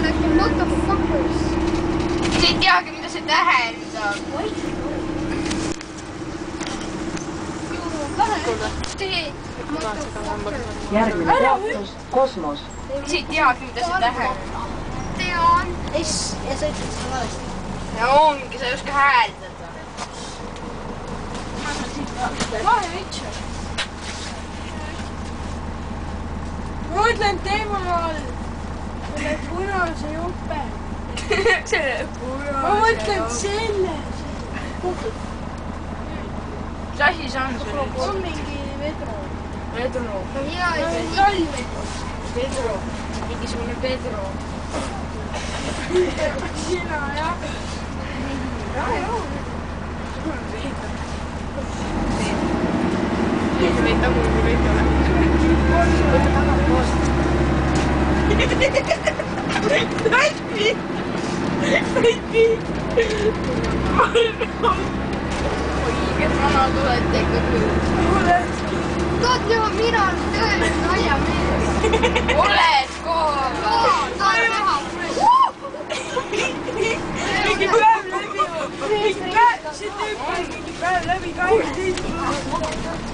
like motherfuckers. sa ei teagi, mida see tähendab. Järgmine peatus, kosmos. sa ei teagi, mida see tähendab. Tean. S ja sa ütled seda valesti. ja ongi, sa ei oska hääldada. Vahe vitsi. Ma mõtlen teemal selle punase jope. selle punase. Ma mõtlen selle. mis asi see on sul nüüd? On mingi vedro. Pedro. Mina ei tea. Talvedro. Pedro. mingisugune Pedro. Sina jah. Neid tagurgi kõik ole. Võta tagapoolest. Lätsi! Lätsi! oi, kes vanad olete ikka küll. Tahad näha, mina olen tõeline naljamees. oled kohe! Tahad näha? Mingi päev läbi. Mingi päev läbi 12.